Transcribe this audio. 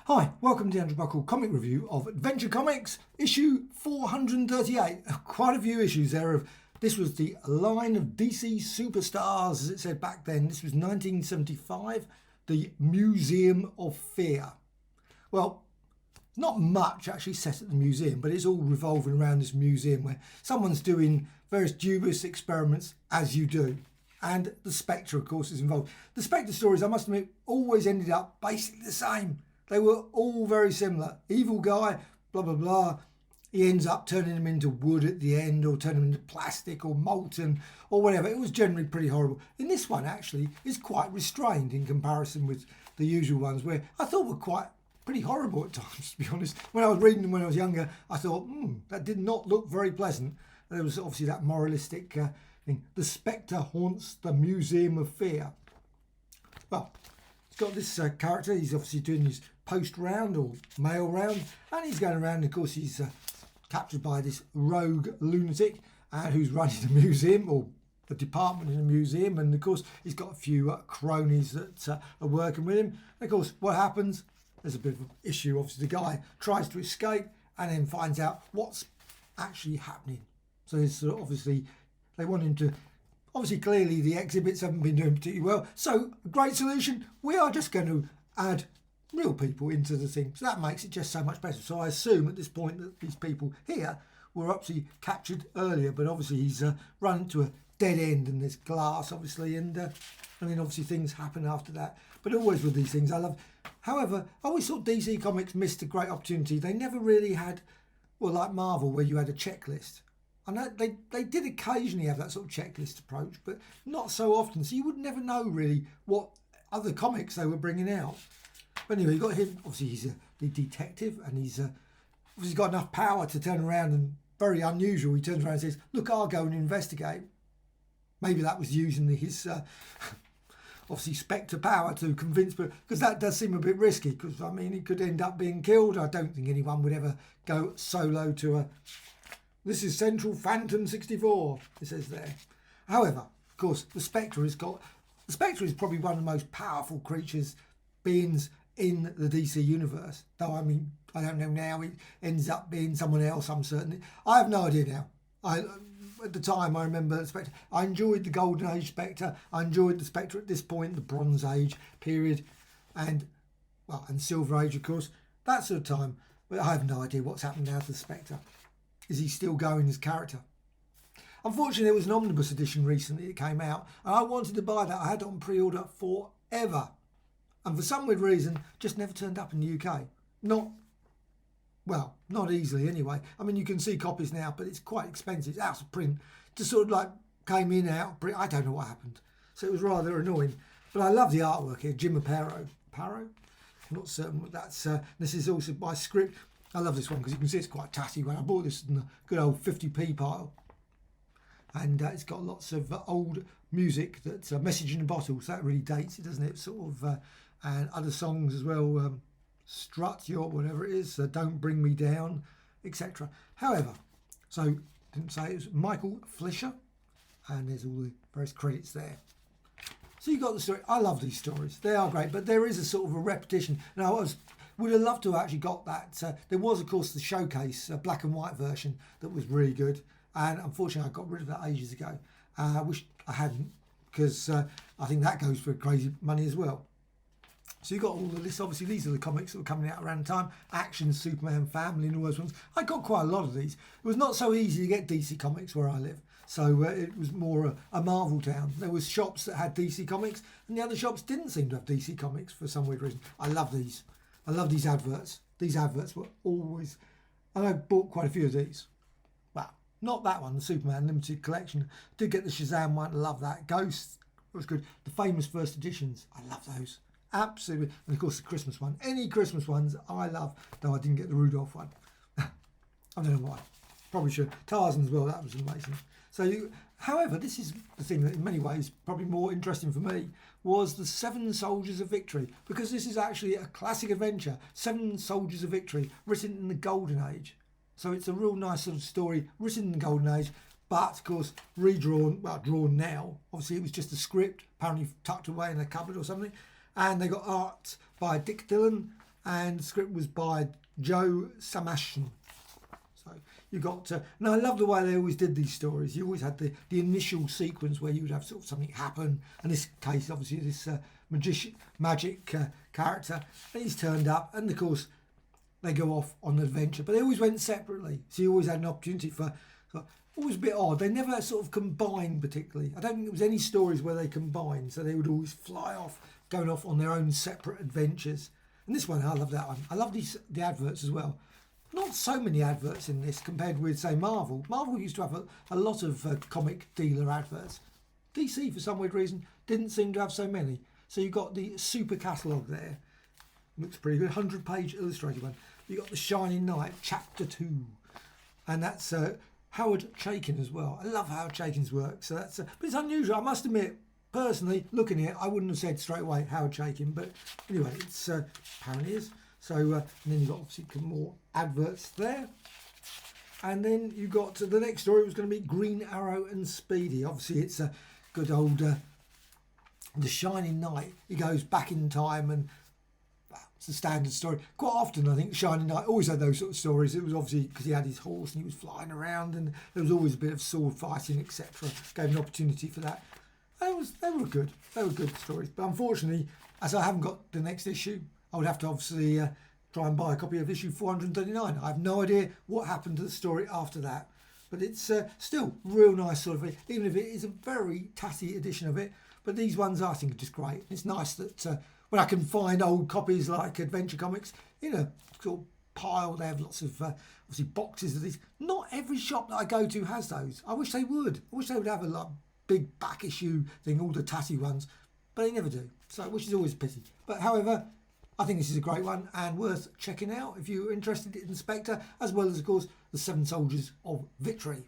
Hi, welcome to the Andrew Buckle comic review of Adventure Comics, issue 438. Quite a few issues there. This was the line of DC superstars, as it said back then. This was 1975, the Museum of Fear. Well, not much actually set at the museum, but it's all revolving around this museum where someone's doing various dubious experiments, as you do. And the Spectre, of course, is involved. The Spectre stories, I must admit, always ended up basically the same. They were all very similar. Evil guy, blah, blah, blah. He ends up turning him into wood at the end, or turning him into plastic or molten or whatever. It was generally pretty horrible. In this one, actually, is quite restrained in comparison with the usual ones, where I thought were pretty horrible at times, to be honest. When I was reading them when I was younger, I thought, that did not look very pleasant. And there was obviously that moralistic thing. The Spectre haunts the Museum of Fear. Well, it's got this character. He's obviously doing his post round or mail round, and he's going around. And of course, he's captured by this rogue lunatic who's running the museum, or the department in the museum. And of course, he's got a few cronies that are working with him. And of course, what happens? There's a bit of an issue. Obviously, the guy tries to escape and then finds out what's actually happening. So it's obviously they want him to. Obviously, clearly the exhibits haven't been doing particularly well. So, a great solution. We are just going to add real people into the thing. So that makes it just so much better. So I assume at this point that these people here were obviously captured earlier, but obviously he's run to a dead end and there's glass, obviously, and then obviously things happen after that. But always with these things, I love. However, I always thought DC Comics missed a great opportunity. They never really had, well, like Marvel, where you had a checklist. I know they did occasionally have that sort of checklist approach, but not so often. So you would never know really what other comics they were bringing out. But anyway, you got him. Obviously, he's the detective, and he's obviously got enough power to turn around, and very unusual. He turns around and says, "Look, I'll go and investigate." Maybe that was using his obviously Spectre power to convince, because that does seem a bit risky. Because I mean, he could end up being killed. I don't think anyone would ever go solo to a. This is Central Phantom 64, it says there. However, of course, the Spectre is probably one of the most powerful beings in the DC universe. Though, I mean, I don't know now, it ends up being someone else, I'm certain. I have no idea now. At the time, I remember the Spectre. I enjoyed the Golden Age Spectre. I enjoyed the Spectre at this point, the Bronze Age period, and Silver Age, of course, that sort of time. But I have no idea what's happened now to the Spectre. Is he still going as character? Unfortunately, there was an omnibus edition recently that came out, and I wanted to buy that. I had it on pre-order forever, and for some weird reason, just never turned up in the UK. Not easily anyway. I mean, you can see copies now, but it's quite expensive. It's out of print. Just sort of like came in, out of print. I don't know what happened. So it was rather annoying. But I love the artwork here. Jim Aparo. I'm not certain what that's. This is also by Script. I love this one because you can see it's quite tatty. When I bought this in the good old 50p pile. And it's got lots of old music that's a message in a bottle. So that really dates it, doesn't it? Sort of, and other songs as well. Strut Your, whatever it is. Don't Bring Me Down, etc. However, so didn't say it was Michael Fleischer. And there's all the various credits there. So you got the story. I love these stories. They are great. But there is a sort of a repetition. Now, would have loved to have actually got that. There was, of course, the showcase, black and white version that was really good. And unfortunately, I got rid of that ages ago. I wish I hadn't, because I think that goes for crazy money as well. So you got all the list. Obviously, these are the comics that were coming out around the time. Action, Superman, Family, and all those ones. I got quite a lot of these. It was not so easy to get DC Comics where I live. So it was more a Marvel town. There was shops that had DC Comics, and the other shops didn't seem to have DC Comics for some weird reason. I love these. I love these adverts. These adverts were always... And I bought quite a few of these. Well, not that one, the Superman Limited Collection. Did get the Shazam one, love that. Ghost was good. The famous first editions, I love those. Absolutely. And of course the Christmas one. Any Christmas ones I love, though I didn't get the Rudolph one. I don't know why. Probably should. Tarzan as well, that was amazing. However, this is the thing that in many ways probably more interesting for me was the Seven Soldiers of Victory, because this is actually a classic adventure, Seven Soldiers of Victory, written in the Golden Age. So it's a real nice sort of story written in the Golden Age, but of course drawn now. Obviously it was just a script, apparently tucked away in a cupboard or something, and they got art by Dick Dillon and the script was by Joe Samashian. So you got, and I love the way they always did these stories. You always had the initial sequence where you would have sort of something happen. In this case, obviously, this magic character, and he's turned up, and of course, they go off on an adventure. But they always went separately, so you always had an opportunity for. Always a bit odd. They never sort of combined particularly. I don't think there was any stories where they combined, so they would always fly off, going off on their own separate adventures. And this one, I love that one. I love the adverts as well. Not so many adverts in this compared with, say, Marvel. Marvel used to have a lot of comic dealer adverts. DC, for some weird reason, didn't seem to have so many. So you've got the super catalogue there. Looks pretty good. 100-page illustrated one. You've got The Shining Knight, Chapter 2. And that's Howard Chaykin as well. I love Howard Chaykin's work. So that's, but it's unusual. I must admit, personally, looking at it, I wouldn't have said straight away Howard Chaykin. But anyway, it's apparently is. So and then you've got obviously more adverts there. And then you got the next story was going to be Green Arrow and Speedy. Obviously, it's a good old The Shining Knight. He goes back in time, and it's a standard story. Quite often, I think Shining Knight always had those sort of stories. It was obviously because he had his horse and he was flying around, and there was always a bit of sword fighting, etc. Gave an opportunity for that. They were good. They were good stories. But unfortunately, as I haven't got the next issue, I would have to obviously try and buy a copy of issue 439. I have no idea what happened to the story after that. But it's still real nice sort of, even if it is a very tatty edition of it. But these ones I think are just great. It's nice that when I can find old copies like Adventure Comics in a sort of pile, they have lots of obviously boxes of these. Not every shop that I go to has those. I wish they would. I wish they would have a like, big back issue thing, all the tatty ones. But they never do. So, which is always a pity. But however, I think this is a great one and worth checking out if you're interested in Spectre, as well as, of course, the Seven Soldiers of Victory.